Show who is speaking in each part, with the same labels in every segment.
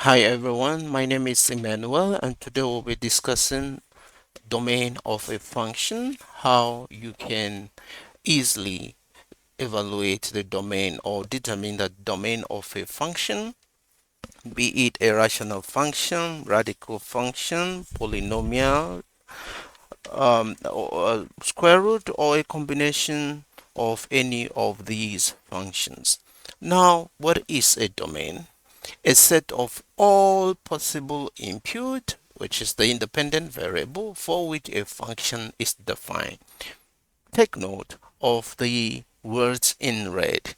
Speaker 1: Hi everyone, my name is Emmanuel and today we'll be discussing domain of a function, how you can easily evaluate the domain or determine the domain of a function, be it a rational function, radical function, polynomial, or a square root, or a combination of any of these functions. Now, what is a domain? A set of all possible input, which is the independent variable for which a function is defined. Take note of the words in red.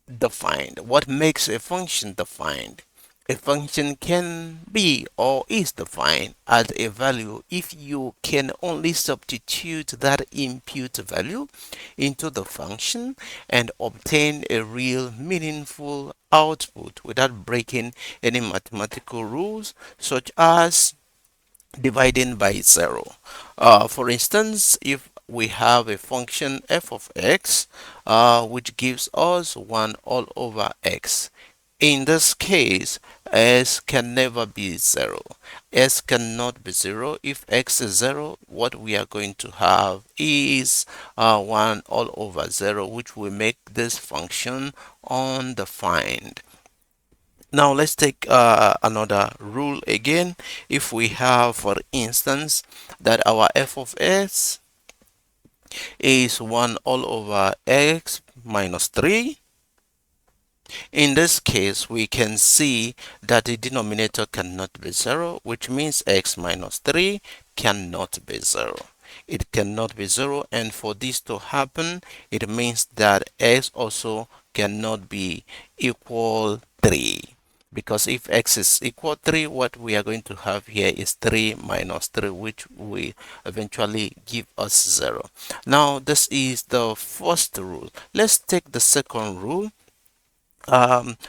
Speaker 1: Defined. What makes a function defined? A function can be or is defined as a value if you can only substitute that input value into the function and obtain a real meaningful output without breaking any mathematical rules such as dividing by 0. For instance, if we have a function f of x which gives us 1 all over x. In this case, s can never be 0. S cannot be 0. If x is 0, what we are going to have is 1 all over 0, which will make this function undefined. Now let's take another rule again. If we have, for instance, that our f of s is 1 all over x minus 3, in this case we can see that the denominator cannot be 0, which means x minus 3 cannot be 0. It cannot be 0, and for this to happen, it means that x also cannot be equal 3. Because if x is equal 3, what we are going to have here is 3 minus 3, which will eventually give us 0. Now, this is the first rule. Let's take the second rule,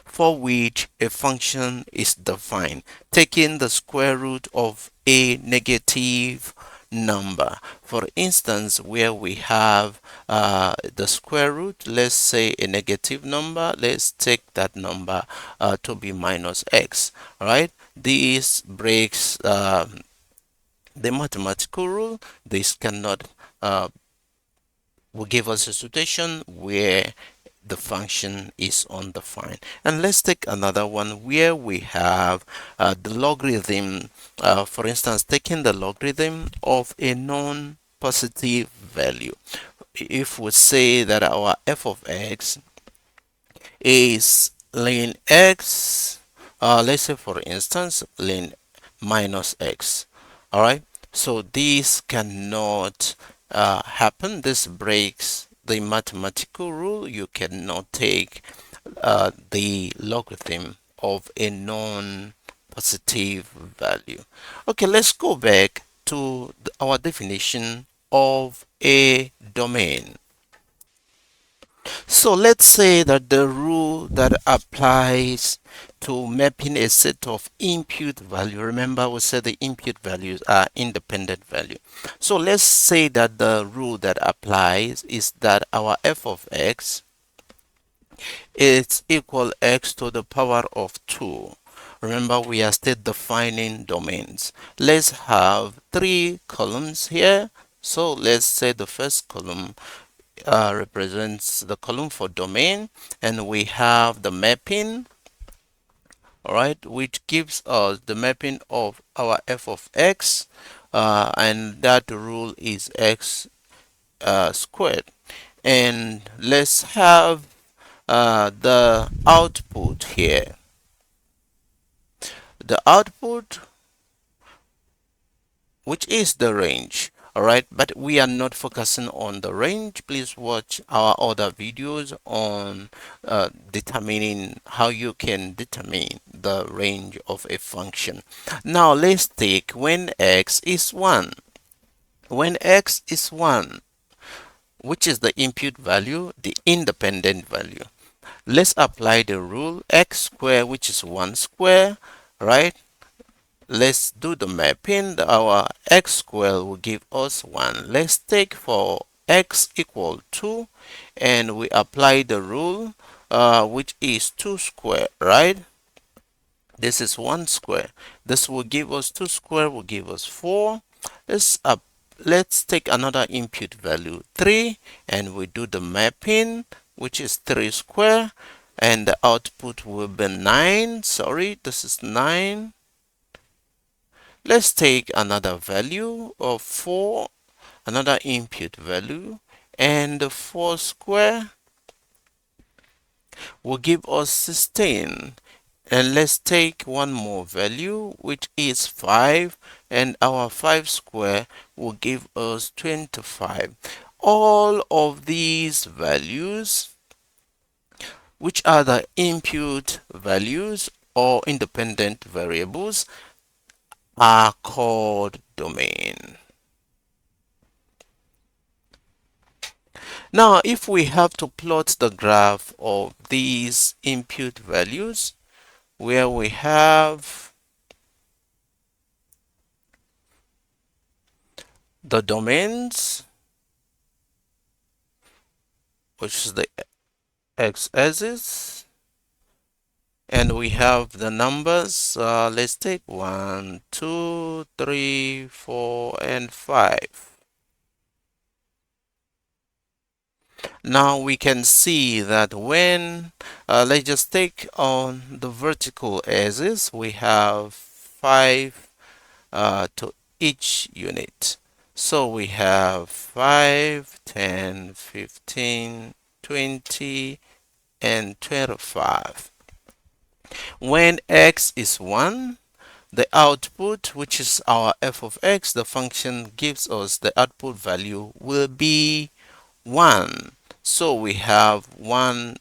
Speaker 1: for which a function is defined, taking the square root of a negative number. For instance, where we have the square root, let's say a negative number, let's take that number to be minus x. All right, this breaks the mathematical rule. This cannot will give us a situation where the function is undefined. And let's take another one where we have the logarithm. For instance, taking the logarithm of a non-positive value. If we say that our f of x is ln x, let's say for instance ln minus x. All right, so this cannot happen. This breaks the mathematical rule. You cannot take the logarithm of a non-positive value. Okay, let's go back to our definition of a domain. So let's say that the rule that applies to mapping a set of input value, remember we said the input values are independent value. So let's say that the rule that applies is that our f of x is equal x to the power of 2. Remember, we are still defining domains. Let's have 3 columns here. So let's say the first column represents the column for domain, and we have the mapping, all right, which gives us the mapping of our f of x, and that rule is x squared. And let's have the output here. The output, which is the range. All right, but we are not focusing on the range. Please watch our other videos on determining how you can determine the range of a function. Now let's take when x is 1. When x is 1, which is the input value, the independent value. Let's apply the rule x squared, which is 1 square, right? Let's do the mapping. Our x squared will give us 1. Let's take for x equal 2 and we apply the rule which is 2 squared, right? This is 1 square. This will give us 2 square, will give us 4. Let's up. Let's take another input value 3 and we do the mapping, which is 3 square, and the output will be 9. Sorry, this is 9. Let's take another value of 4, another input value, and the 4 square will give us 16. And let's take one more value, which is 5, and our 5 square will give us 25. All of these values, which are the input values or independent variables, are called domain. Now, if we have to plot the graph of these input values, where we have the domains, which is the x-axis, and we have the numbers. Let's take 1, 2, 3, 4, and 5. Now we can see that when let's just take on the vertical axis, we have 5 to each unit. So we have 5, 10, 15, 20, and 25. When x is 1, the output, which is our f of x, the function gives us the output value will be 1. So we have 1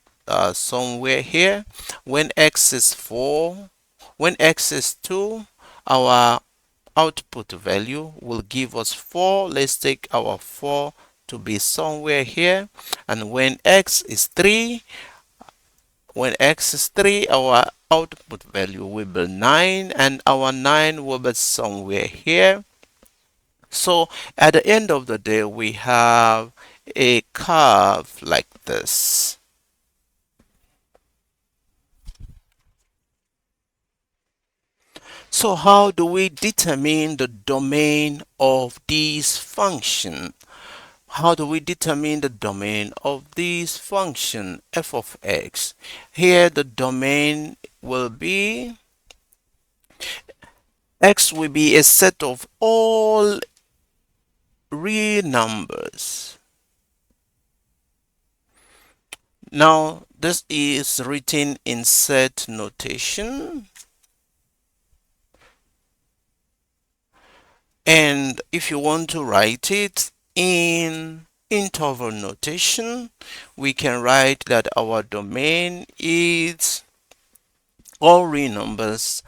Speaker 1: somewhere here. When x is 4, when x is 2, our output value will give us 4. Let's take our 4 to be somewhere here. And when x is 3, our output value will be 9, and our 9 will be somewhere here. So at the end of the day, we have a curve like this. So how do we determine the domain of this function? How do we determine the domain of this function f of x? Here the domain will be, x will be a set of all real numbers. Now this is written in set notation, and if you want to write it in interval notation, we can write that our domain is all real numbers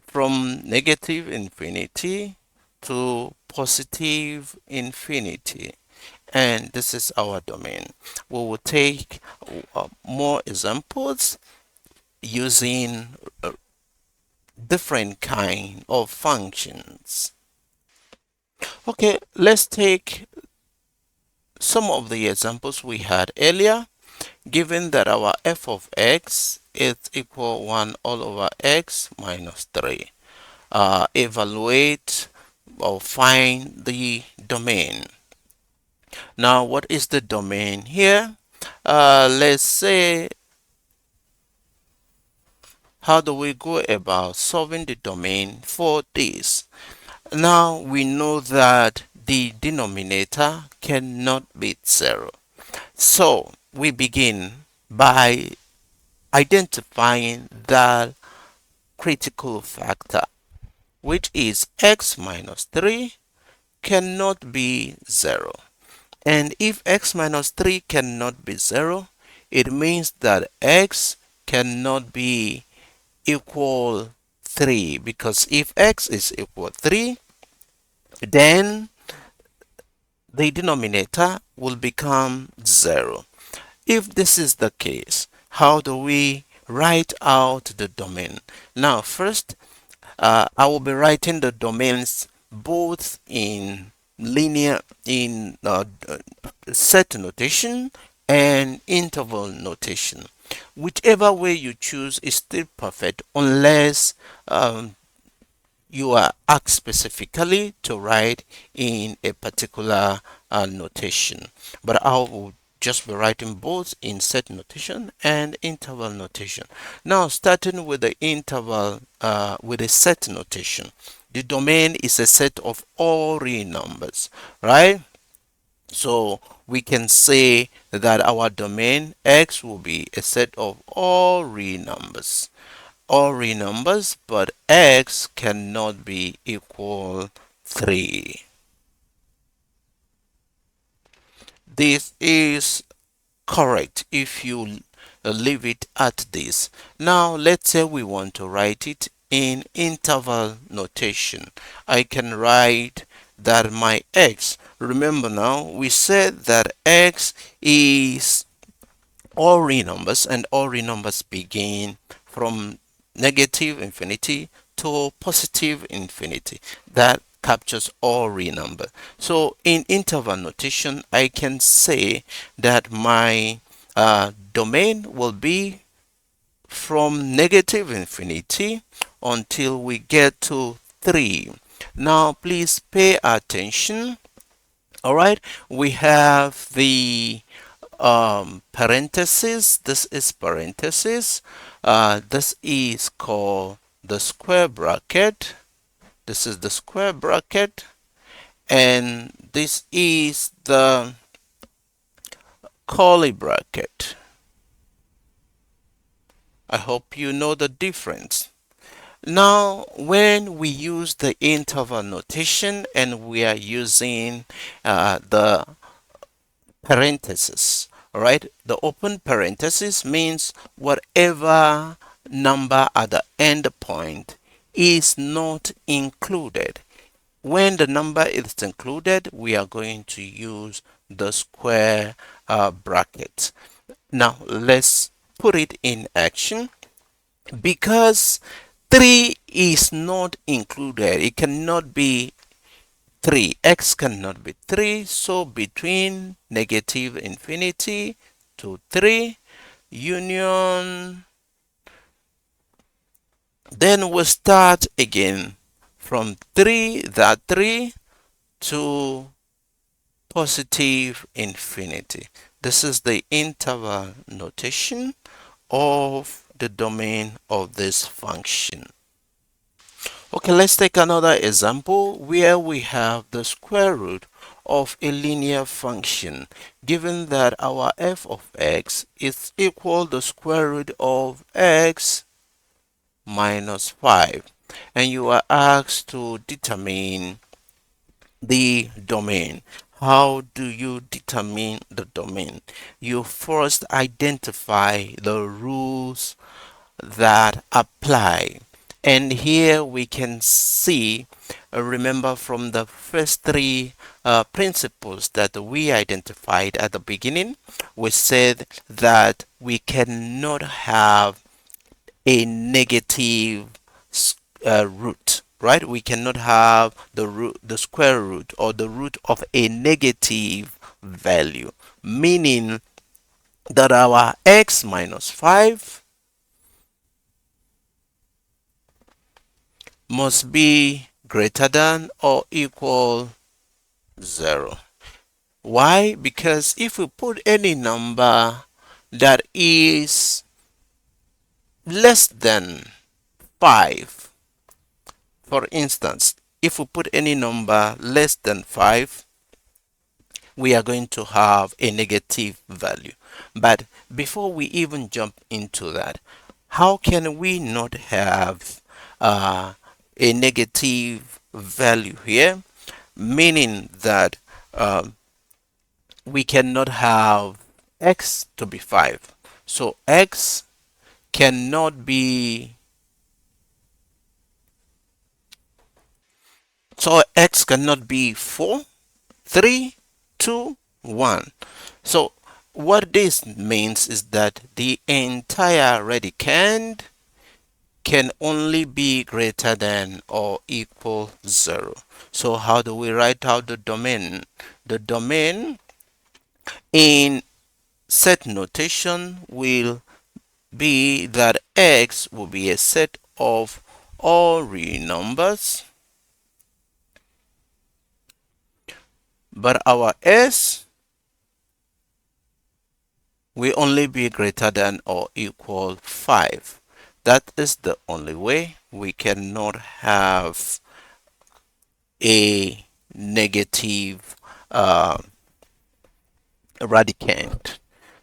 Speaker 1: from negative infinity to positive infinity, and this is our domain. We will take more examples using different kind of functions. Okay, let's take some of the examples we had earlier. Given that our f of x is equal 1 all over x minus 3, evaluate or find the domain. Now, what is the domain here? Let's say, how do we go about solving the domain for this? Now, we know that the denominator cannot be 0. So, we begin by identifying the critical factor, which is x minus 3 cannot be 0. And if x minus 3 cannot be 0, it means that x cannot be equal 3, because if x is equal 3, then the denominator will become 0. If this is the case, how do we write out the domain? Now, first, I will be writing the domains both in set notation and interval notation. Whichever way you choose is still perfect unless you are asked specifically to write in a particular notation. But I will just be writing both in set notation and interval notation. Now, starting with the interval, with a set notation. The domain is a set of all real numbers, right? So we can say that our domain X will be a set of all real numbers, but X cannot be equal 3. This is correct if you leave it at this. Now let's say we want to write it in interval notation. I can write that my X, remember now we said that X is all real numbers, and all real numbers begin from negative infinity to positive infinity. That captures all real number. So in interval notation, I can say that my domain will be from negative infinity until we get to 3. Now please pay attention. All right, we have the parenthesis. This is parenthesis. This is called the square bracket. This is the square bracket, and this is the curly bracket. I hope you know the difference. Now, when we use the interval notation and we are using the parenthesis, all right, the open parenthesis means whatever number at the end point is not included. When the number is included, we are going to use the square bracket. Now let's put it in action. Because 3 is not included, it cannot be 3. X cannot be 3. So between negative infinity to 3, union, then we'll start again from 3, that 3 to positive infinity. This is the interval notation of the domain of this function. Okay, let's take another example where we have the square root of a linear function, given that our f of x is equal to the square root of x minus 5, and you are asked to determine the domain. How do you determine the domain? You first identify the rules that apply. And here we can see, remember from the first three principles that we identified at the beginning, we said that we cannot have a negative root, right? We cannot have the root, the square root, or the root of a negative value, meaning that our x minus 5 must be greater than or equal 0. Why? Because if we put any number that is less than 5, for instance, if we put any number less than 5, we are going to have a negative value. But before we even jump into that, how can we not have a negative value here? Meaning that we cannot have x to be 5. So x cannot be, so x cannot be 4, 3, 2, 1. So what this means is that the entire radicand can only be greater than or equal 0. So how do we write out the domain? The domain in set notation will be that X will be a set of all real numbers, but our S will only be greater than or equal 5. That is the only way. We cannot have a negative uh, radicand.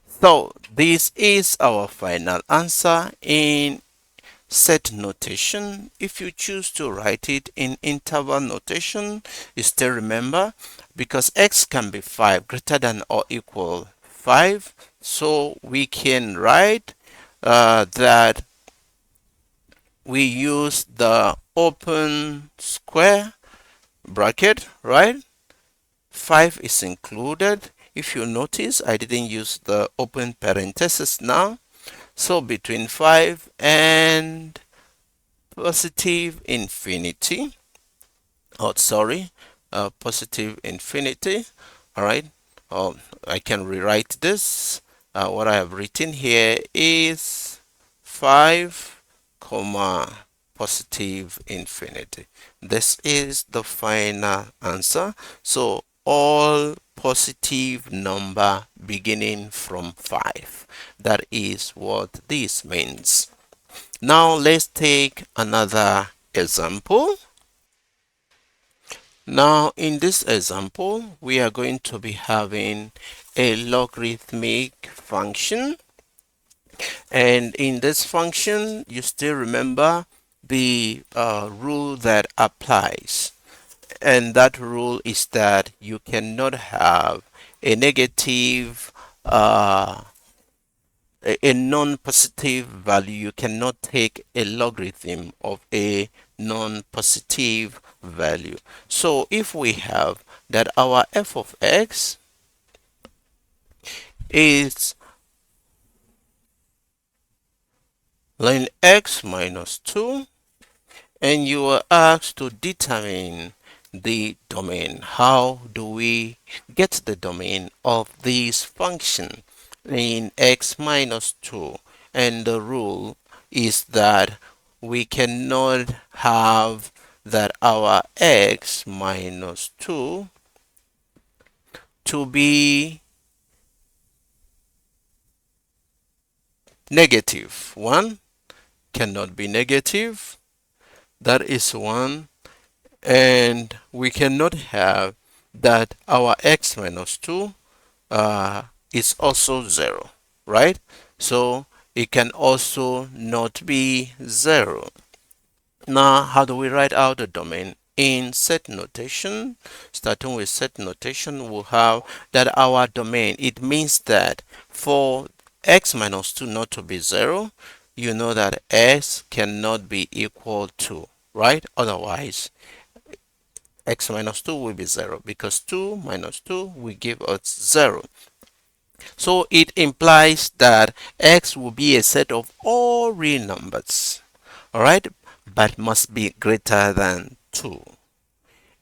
Speaker 1: So this is our final answer in set notation. If you choose to write it in interval notation, you still remember, because x can be 5 greater than or equal 5, so we can write that we use the open square bracket, right? 5 is included. If you notice, I didn't use the open parenthesis now. So between 5 and positive infinity, oh sorry, positive infinity. All right. I can rewrite this. What I have written here is 5 comma positive infinity. This is the final answer. So all positive number beginning from 5. That is what this means. Now let's take another example. Now in this example, we are going to be having a logarithmic function. And in this function, you still remember the rule that applies. And that rule is that you cannot have a negative a non-positive value. You cannot take a logarithm of a non-positive value. So if we have that our f of x is ln x minus 2, and you are asked to determine the domain. How do we get the domain of this function in x minus 2? And the rule is that we cannot have that our x minus 2 to be negative. 1 cannot be negative. That is 1. And we cannot have that our x minus 2 is also 0, right? So it can also not be 0. Now, how do we write out the domain? In set notation, starting with set notation, we'll have that our domain, it means that for x minus 2 not to be 0, you know that x cannot be equal to, right? Otherwise, x minus 2 will be 0, because 2 minus 2 will give us 0. So it implies that x will be a set of all real numbers, all right, but must be greater than 2.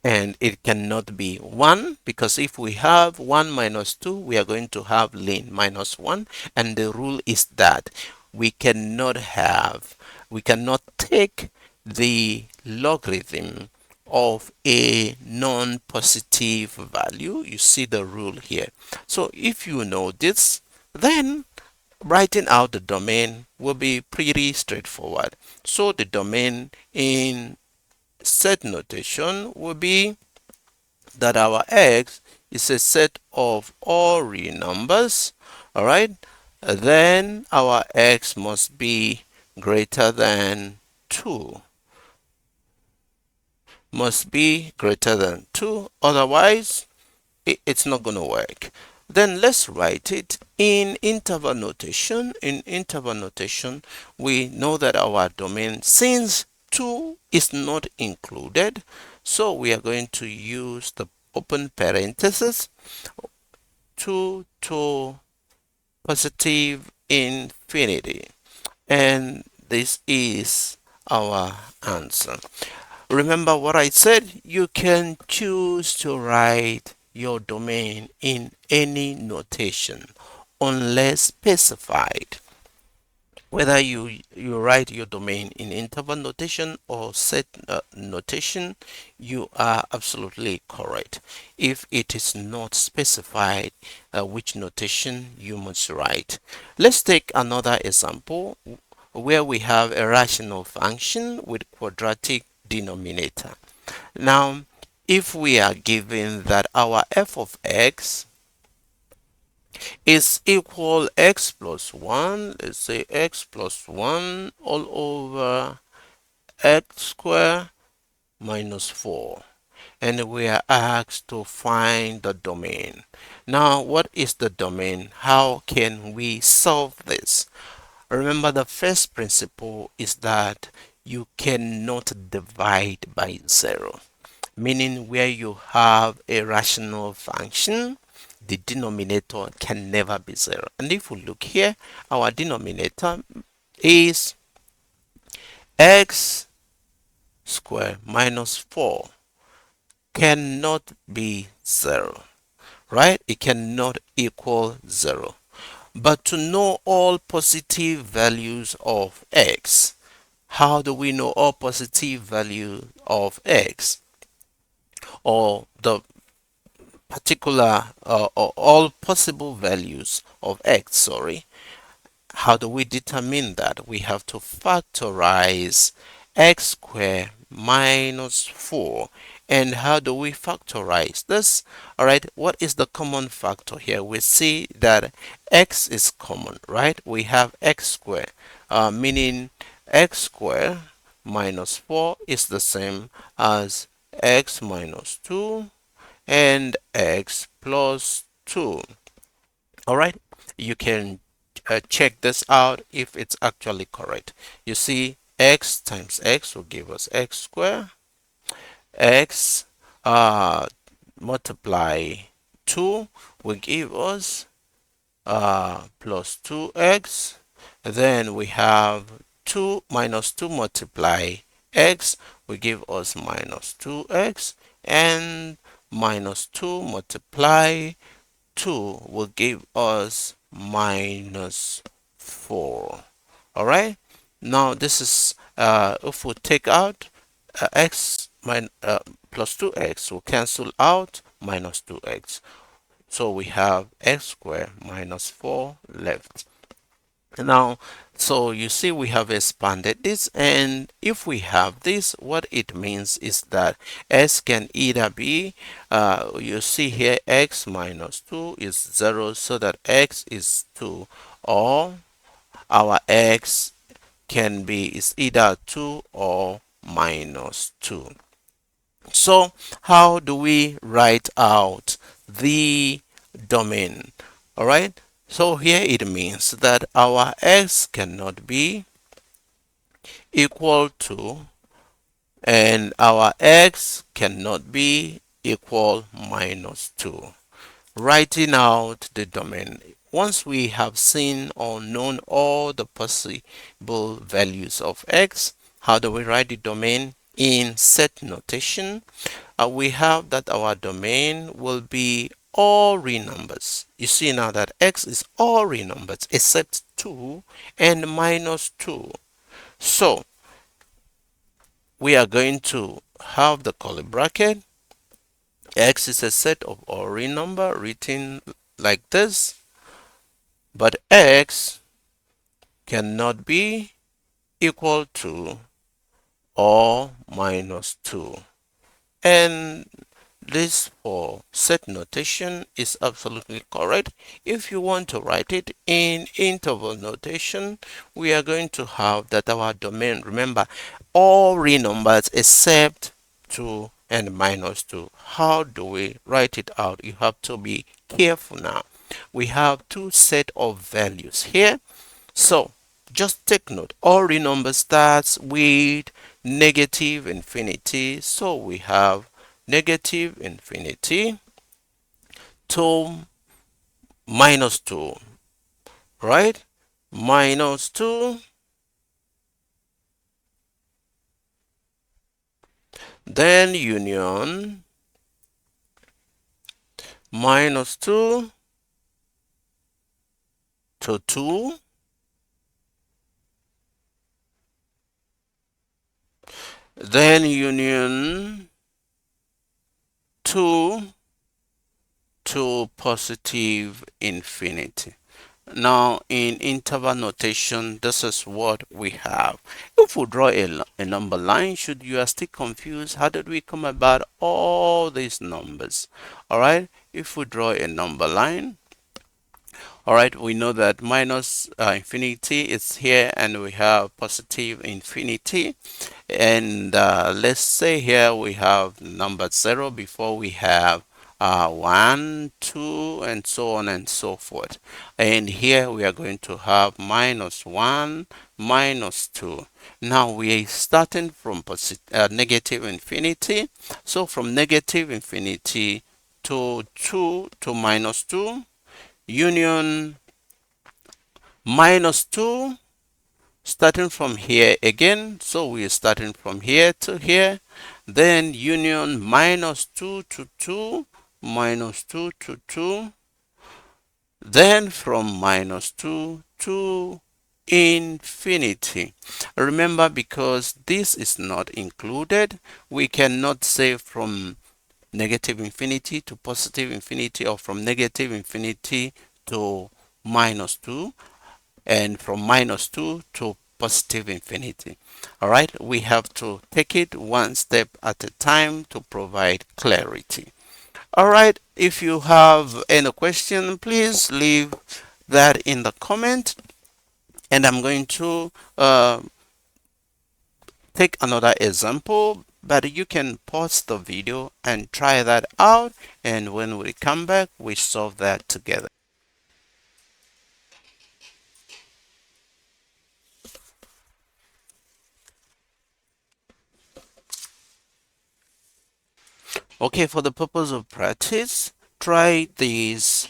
Speaker 1: And it cannot be 1, because if we have 1 minus 2, we are going to have ln minus 1. And the rule is that we cannot take the logarithm of a non-positive value. You see the rule here. So if you know this, then writing out the domain will be pretty straightforward. So the domain in set notation will be that our x is a set of all real numbers, all right? Then our x must be greater than 2. Must be greater than 2, otherwise it's not going to work. Then let's write it in interval notation. In interval notation, we know that our domain, since 2 is not included, so we are going to use the open parenthesis 2 to positive infinity. And this is our answer. Remember what I said? You can choose to write your domain in any notation unless specified. whether you write your domain in interval notation or set notation, you are absolutely correct. If it is not specified which notation you must write. Let's take another example where we have a rational function with quadratic denominator. Now, if we are given that our f of x is equal x plus 1, let's say x plus 1 all over x squared minus 4, and we are asked to find the domain. Now, what is the domain? How can we solve this? Remember, the first principle is that you cannot divide by 0, meaning where you have a rational function, the denominator can never be 0. And if we look here, our denominator is x squared minus 4 cannot be 0, right? It cannot equal 0. But to know all positive values of x, how do we know all positive value of x, or the particular or all possible values of x, sorry? How do we determine that? We have to factorize x squared minus 4. And how do we factorize this? All right, what is the common factor here? We see that x is common, right? We have x squared, meaning x squared minus 4 is the same as x minus 2 and x plus 2. All right, you can check this out if it's actually correct. You see, x times x will give us x squared. X multiply 2 will give us plus 2x. Then we have 2 minus 2 multiply x will give us minus 2x, and minus 2 multiply 2 will give us minus 4. All right, now this is if we take out x plus 2x will cancel out minus 2x, so we have x squared minus 4 left. Now, so you see we have expanded this, and if we have this, what it means is that s can either be you see here x minus 2 is 0, so that x is 2, or our x can be is either 2 or minus 2. So how do we write out the domain? All right, so here it means that our x cannot be equal to, and our x cannot be equal minus 2. Writing out the domain. Once we have seen or known all the possible values of x, how do we write the domain? In set notation, we have that our domain will be all real numbers. You see now that x is all real numbers except 2 and minus 2. So we are going to have the curly bracket. X is a set of all real number written like this, but x cannot be equal to or minus 2. And this for set notation is absolutely correct. If you want to write it in interval notation, we are going to have that our domain, remember, all real numbers except 2 and minus 2. How do we write it out? You have to be careful now. We have two set of values here. So just take note, all real number starts with negative infinity. So we have negative infinity to minus 2, right? Minus 2, then union minus 2 to 2, then union 2 to positive infinity. Now, in interval notation, this is what we have. If we draw a number line, should you are still confused, how did we come about all these numbers? All right, if we draw a number line, all right, we know that minus infinity is here and we have positive infinity. And let's say here we have number 0 before we have 1, 2, and so on and so forth. And here we are going to have minus 1, minus 2. Now we are starting from negative infinity. So from negative infinity to 2 to minus 2, union minus 2, starting from here again. So we're starting from here to here, then union minus 2 to 2, minus 2 to 2, then from minus 2 to infinity. Remember, because this is not included, we cannot say from negative infinity to positive infinity, or from negative infinity to minus 2, and from minus 2 to positive infinity. All right, we have to take it one step at a time to provide clarity. All right, if you have any question, please leave that in the comment, and I'm going to take another example, but you can pause the video and try that out, and when we come back, we solve that together. Okay, for the purpose of practice, try this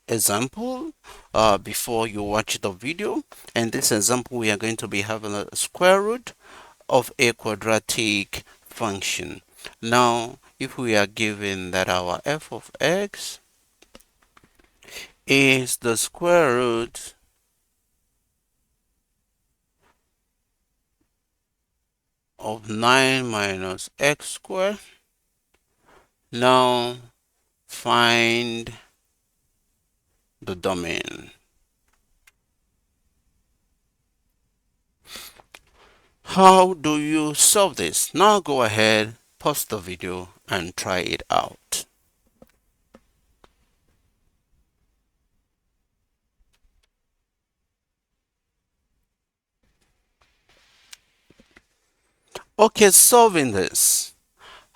Speaker 1: example before you watch the video. And this example, we are going to be having a square root of a quadratic function. Now, if we are given that our f of x is the square root of 9 minus x squared, now find the domain. How do you solve this? Now go ahead, pause the video and try it out. Okay, solving this.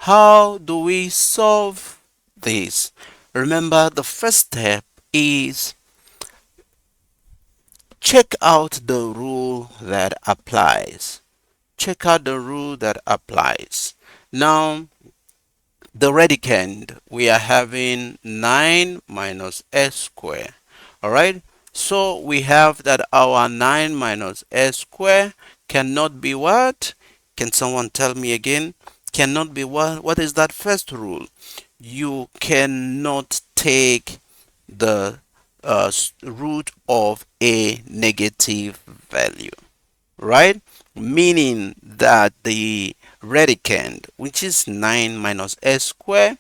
Speaker 1: How do we solve this? Remember, the first step is check out the rule that applies. Check out the rule that applies. Now, the radicand, we are having 9 minus s squared. All right. So we have that our 9 minus s squared cannot be what? Can someone tell me again? Cannot be what? What is that first rule? You cannot take the root of a negative value, right? Meaning that the radicand, which is 9 minus s squared,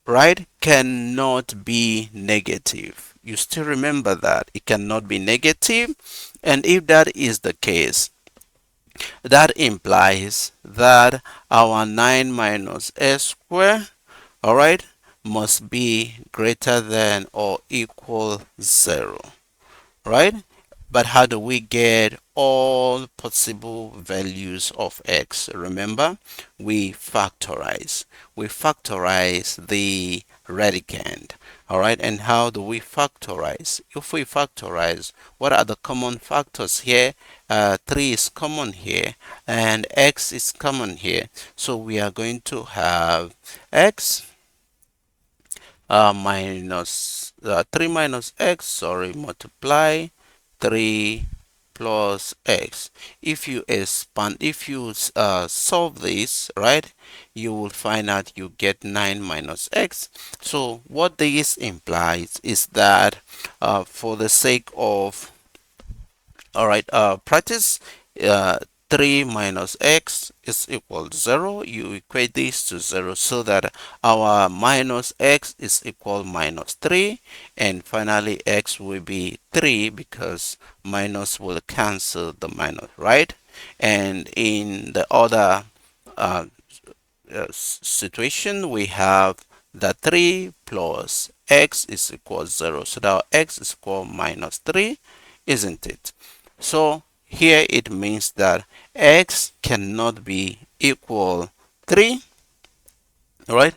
Speaker 1: right, cannot be negative. You still remember that it cannot be negative, and if that is the case, that implies that our 9 minus s squared, all right, must be greater than or equal 0, right? But how do we get all possible values of x? Remember, we factorize. We factorize the radicand. All right, and how do we factorize? If we factorize, what are the common factors here? 3 is common here, and x is common here. So we are going to have x minus 3 minus x, sorry, multiply 3 plus x. If you expand, if you solve this, right, you will find out you get 9 minus x. So what this implies is that for the sake of, all right, practice, 3 minus x is equal to 0. You equate this to 0 so that our minus x is equal minus 3, and finally x will be 3 because minus will cancel the minus, right? And in the other uh, situation, we have that 3 plus x is equal to 0. So that x is equal minus 3, isn't it? So here it means that x cannot be equal 3, right?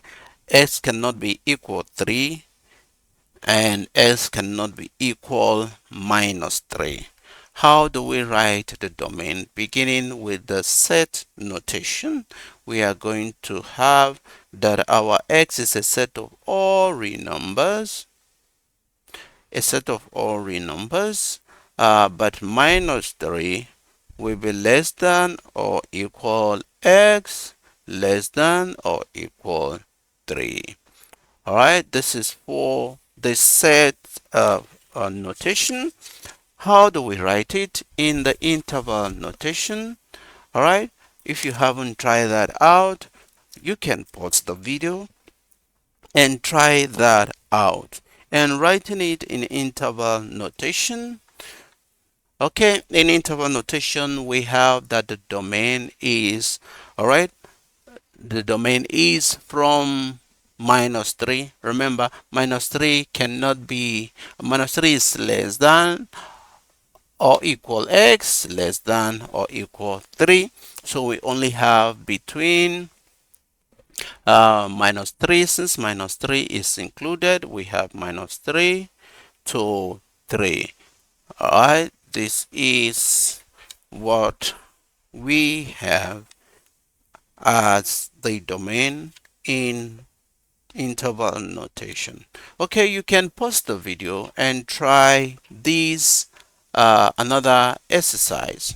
Speaker 1: X cannot be equal 3, and s cannot be equal minus 3. How do we write the domain? Beginning with the set notation, we are going to have that our x is a set of all real numbers, but minus 3 will be less than or equal x less than or equal 3. All right, this is for the set notation. How do we write it? In the interval notation. All right, if you haven't tried that out, you can pause the video and try that out. And writing it in interval notation. Okay, in interval notation, we have that the domain is, all right, the domain is from minus 3. Remember, minus 3 cannot be, minus 3 is less than or equal x, less than or equal 3. So we only have between minus 3. Since minus 3 is included, we have minus 3 to 3. All right, this is what we have as the domain in interval notation. Okay, you can pause the video and try this another exercise.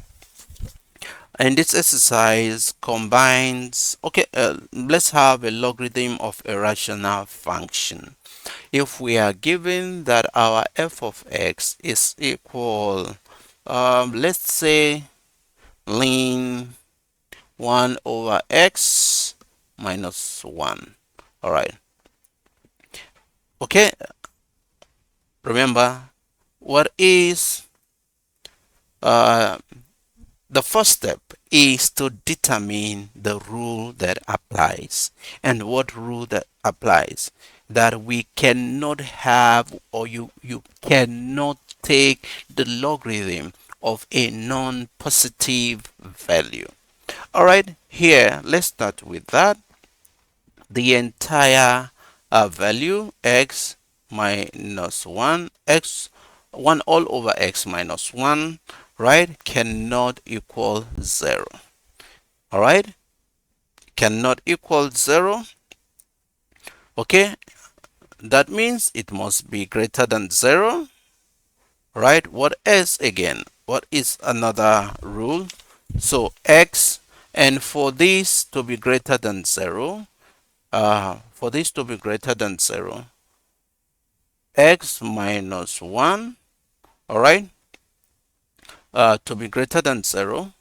Speaker 1: And this exercise combines, okay, let's have a logarithm of a rational function. If we are given that our f of x is equal, let's say ln 1 over x minus 1. All right. Okay. Remember, what is uh, the first step is to determine the rule that applies. And what rule that applies? That we cannot have, or you cannot take the logarithm of a non-positive value. All right, here let's start with that. The entire value x minus 1, x 1 all over x minus 1, right, cannot equal 0. All right, cannot equal 0. Okay, that means it must be greater than 0, right? What else again? What is another rule? So x, and for this to be greater than 0, x minus 1, all right, to be greater than 0,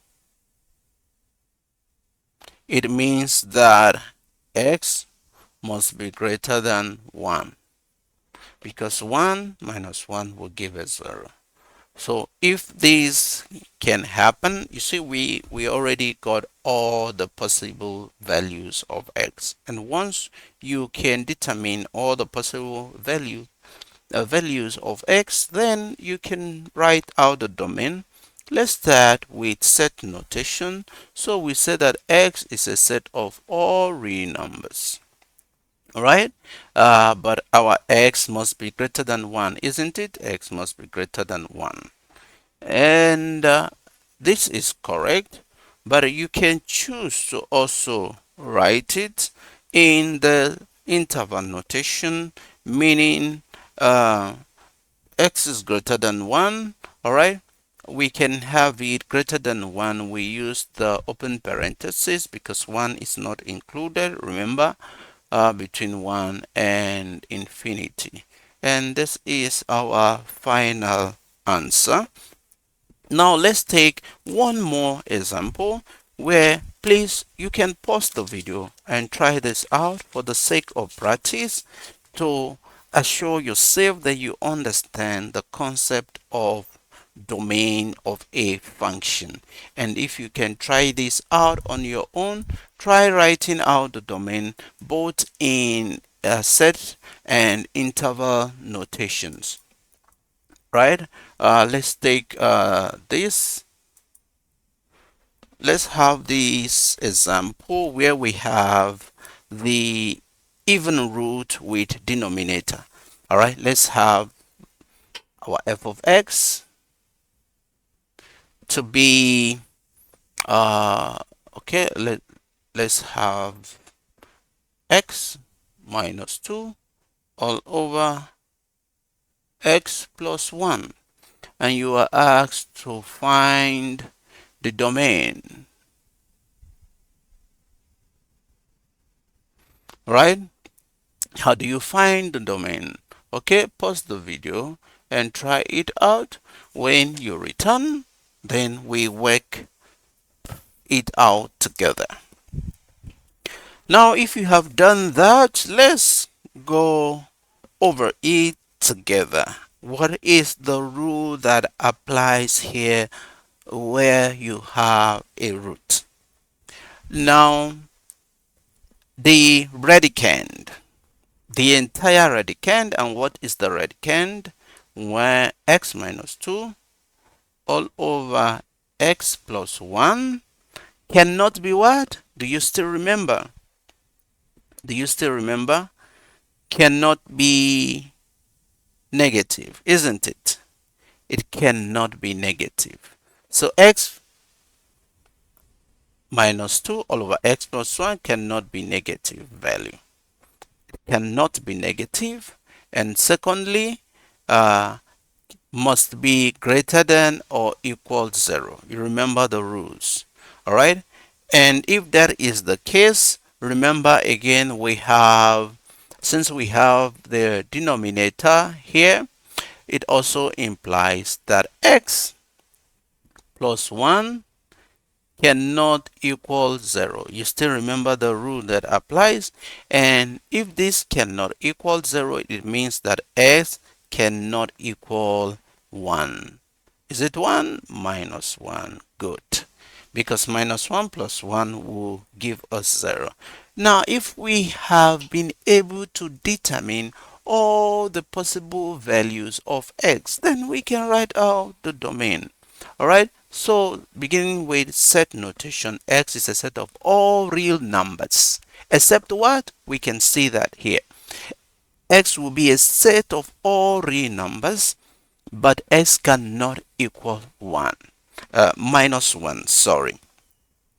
Speaker 1: it means that x must be greater than 1, because 1 minus 1 will give us 0. So if this can happen, you see we already got all the possible values of x. And once you can determine all the possible values of x, then you can write out the domain. Let's start with set notation. So we say that x is a set of all real numbers. All right, but our x must be greater than 1, isn't it? X must be greater than 1. And this is correct, but you can choose to also write it in the interval notation, meaning x is greater than 1. All right, we can have it greater than 1. We use the open parenthesis because 1 is not included, remember, between 1 and infinity. And this is our final answer. Now let's take one more example where please you can pause the video and try this out for the sake of practice to assure yourself that you understand the concept of domain of a function. And if you can try this out on your own, try writing out the domain both in set and interval notations, right? Let's take this. Let's have this example where we have the even root with denominator. All right, let's have our f of x to be okay, let's have x minus 2 all over x plus 1, and you are asked to find the domain, right? How do you find the domain? Okay, pause the video and try it out. When you return, then we work it out together. Now, if you have done that, let's go over it together. What is the rule that applies here where you have a root? Now, the radicand, the entire radicand, and what is the radicand? Where x minus 2 all over x plus 1 cannot be what? Do you still remember? Do you still remember? Cannot be negative, isn't it? It cannot be negative. So x minus 2 all over x plus 1 cannot be negative value. It cannot be negative. And secondly, must be greater than or equal to 0. You remember the rules. All right. And if that is the case, remember again, we have, since we have the denominator here, it also implies that x plus 1 cannot equal 0. You still remember the rule that applies. And if this cannot equal 0, it means that x cannot equal 1. Is it 1? Minus 1. Good. Because minus 1 plus 1 will give us 0. Now, if we have been able to determine all the possible values of x, then we can write out the domain. All right. So beginning with set notation, x is a set of all real numbers. Except what? We can see that here. X will be a set of all real numbers, but x cannot equal 1. Minus 1, sorry.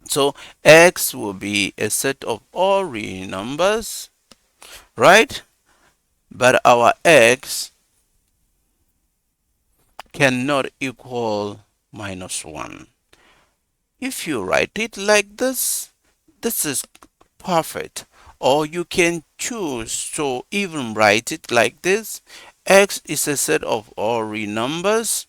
Speaker 1: So x will be a set of all real numbers, right? But our x cannot equal minus 1. If you write it like this, this is perfect. Or you can choose to even write it like this. X is a set of all real numbers,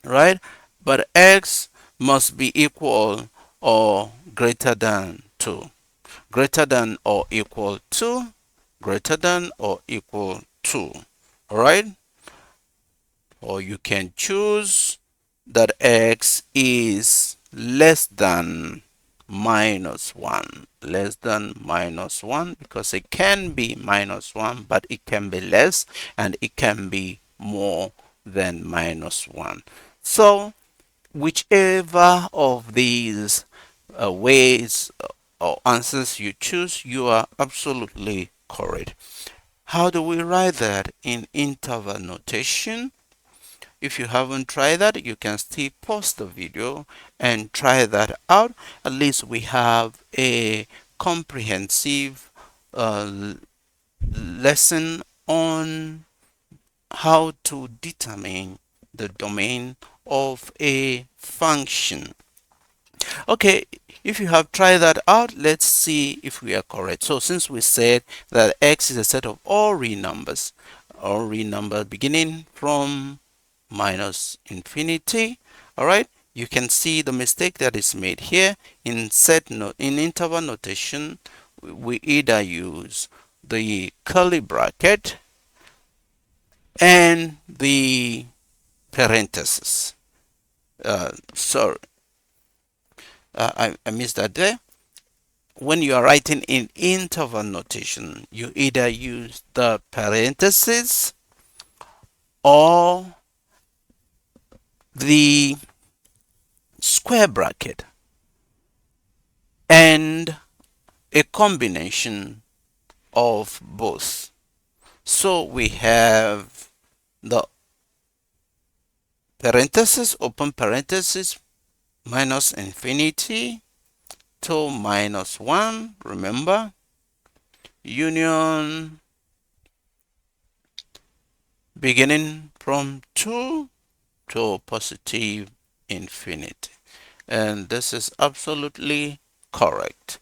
Speaker 1: right? But x must be equal or greater than 2. Greater than or equal to, greater than or equal to. All right? Or you can choose that x is less than minus 1. Less than minus 1, because it can be minus 1, but it can be less, and it can be more than minus 1. So whichever of these ways or answers you choose, you are absolutely correct. How do we write that in interval notation? If you haven't tried that, you can still pause the video and try that out. At least we have a comprehensive lesson on how to determine the domain of a function. Okay, if you have tried that out, let's see if we are correct. So since we said that x is a set of all real numbers beginning from minus infinity All right, you can see the mistake that is made here. In interval notation, we either use the curly bracket and the parenthesis. Sorry, I missed that there. When you are writing in interval notation, you either use the parenthesis or the square bracket and a combination of both. So we have the parenthesis, open parenthesis, minus infinity to minus 1, remember, union beginning from 2 to positive infinity. And this is absolutely correct.